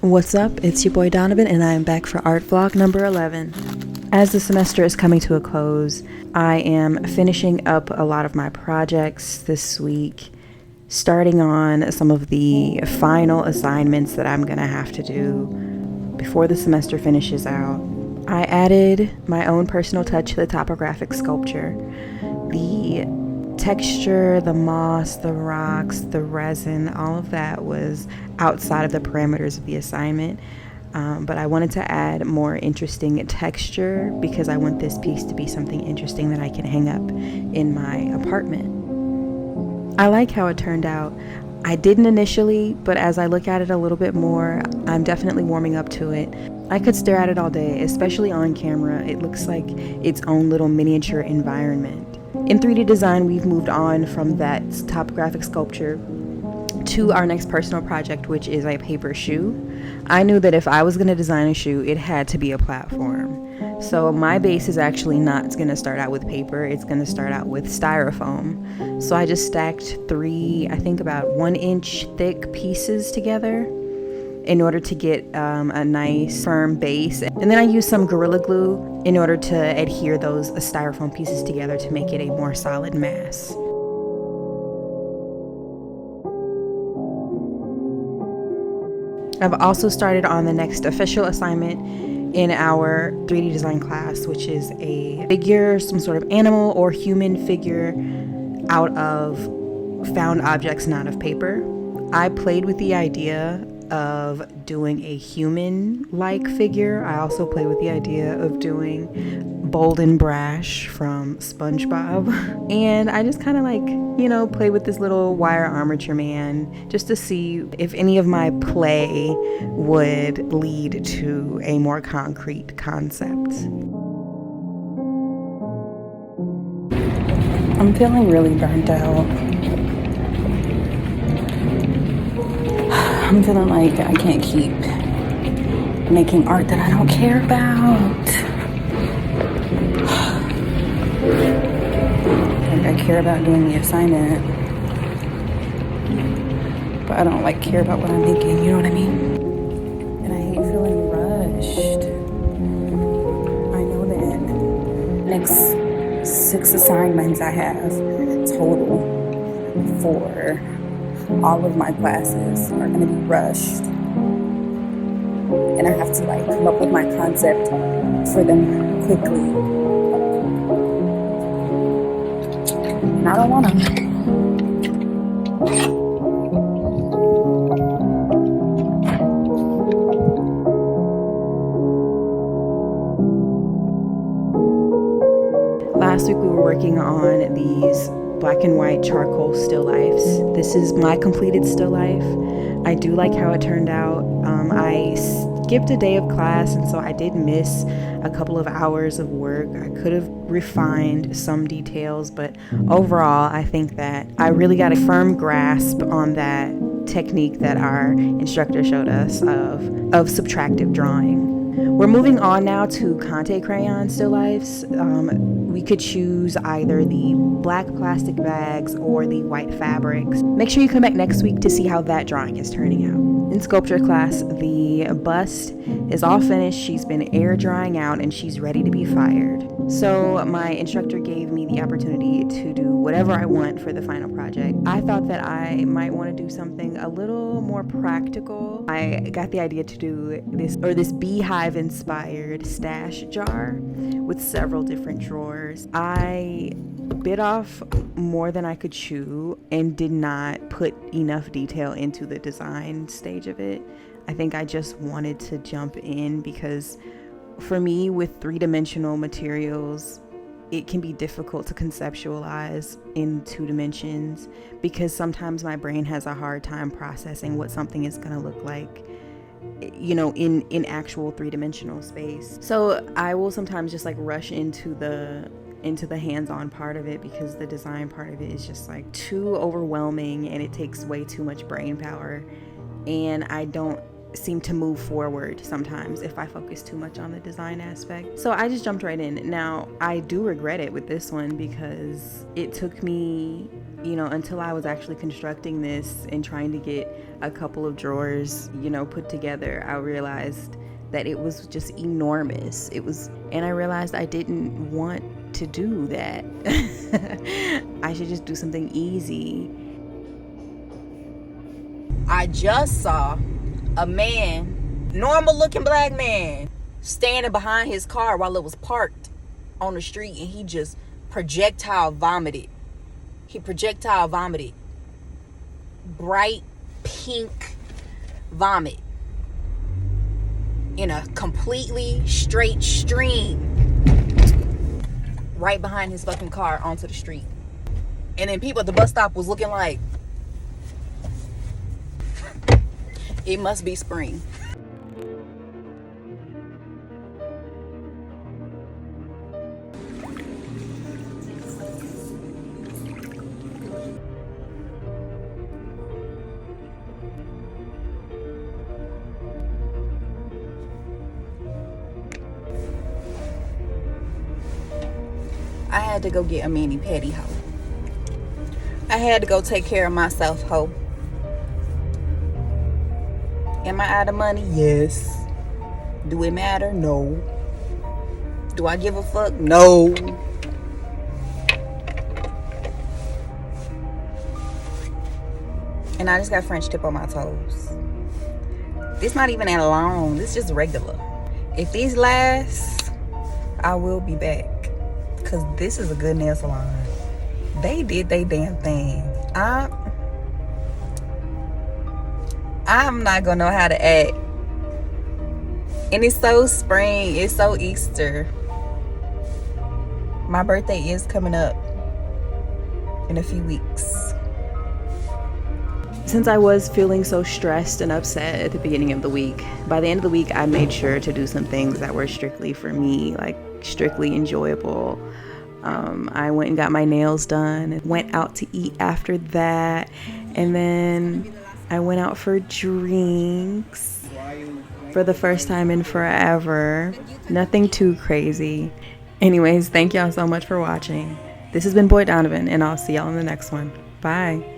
What's up? It's your boy Donovan, and I am back for art vlog number 11. As the semester is coming to a close, I am finishing up a lot of my projects this week, starting on some of the final assignments that I'm gonna have to do before the semester finishes out. I added my own personal touch to the topographic sculpture. The texture, the moss, the rocks, the resin, all of that was outside of the parameters of the assignment. But I wanted to add more interesting texture because I want this piece to be something interesting that I can hang up in my apartment. I like how it turned out. I didn't initially, but as I look at it a little bit more, I'm definitely warming up to it. I could stare at it all day, especially on camera. It looks like its own little miniature environment. In 3D design, we've moved on from that topographic sculpture to our next personal project, which is a paper shoe. I knew that if I was going to design a shoe, it had to be a platform. So my base is actually not going to start out with paper, it's going to start out with styrofoam. So I just stacked 3, I think about 1-inch thick pieces together in order to get a nice firm base. And then I used some Gorilla Glue in order to adhere those styrofoam pieces together to make it a more solid mass. I've also started on the next official assignment in our 3D design class, which is a figure, some sort of animal or human figure out of found objects, not of paper. I played with the idea of doing a human-like figure. I also play with the idea of doing Bold and Brash from SpongeBob. And I just kind of play with this little wire armature man just to see if any of my play would lead to a more concrete concept. I'm feeling really burnt out. I'm feeling like I can't keep making art that I don't care about. Like I care about doing the assignment, but I don't care about what I'm making, you know what I mean? And I hate feeling rushed. I know that next 6 assignments I have total for all of my classes are going to be rushed, and I have to come up with my concept for them quickly, and I don't want to. Last week we were working on these black and white charcoal still lifes. This is my completed still life. I do like how it turned out. I skipped a day of class, and so I did miss a couple of hours of work. I could have refined some details, but overall I think that I really got a firm grasp on that technique that our instructor showed us of subtractive drawing. We're moving on now to Conte crayon still lifes. We could choose either the black plastic bags or the white fabrics. Make sure you come back next week to see how that drawing is turning out. In sculpture class, the bust is all finished. She's been air drying out and she's ready to be fired. So my instructor gave me the opportunity to do whatever I want for the final project. I thought that I might want to do something a little more practical. I got the idea to do this beehive inspired stash jar with several different drawers. I bit off more than I could chew and did not put enough detail into the design stage of it. I think I just wanted to jump in because for me, with 3-dimensional materials, it can be difficult to conceptualize in 2 dimensions because sometimes my brain has a hard time processing what something is going to look like, in actual 3-dimensional space. So I will sometimes just rush into the hands-on part of it because the design part of it is just too overwhelming and it takes way too much brain power, and I don't seem to move forward sometimes if I focus too much on the design aspect. So I just jumped right in. Now I do regret it with this one because it took me you know, until I was actually constructing this and trying to get a couple of drawers, you know, put together, I realized that it was just enormous. And I realized I didn't want to do that. I should just do something easy. I just saw a man, normal looking black man, standing behind his car while it was parked on the street, and he just projectile vomited. He projectile vomited. Bright pink vomit in a completely straight stream right behind his fucking car onto the street. And then people at the bus stop was looking like, it must be spring. I had to go get a mani-pedi, ho. I had to go take care of myself, ho. Am I out of money? Yes. Do it matter? No. Do I give a fuck? No. And I just got French tip on my toes. This not even that long. This is just regular. If these last, I will be back. Because this is a good nail salon. They did they damn thing. I'm not gonna know how to act. And it's so spring, it's so Easter. My birthday is coming up in a few weeks. Since I was feeling so stressed and upset at the beginning of the week, by the end of the week I made sure to do some things that were strictly for me, like strictly enjoyable. I went and got my nails done and went out to eat after that, and then I went out for drinks for the first time in forever. Nothing too crazy. Anyways, thank y'all so much for watching. This has been Boy Donovan, and I'll see y'all in the next one. Bye.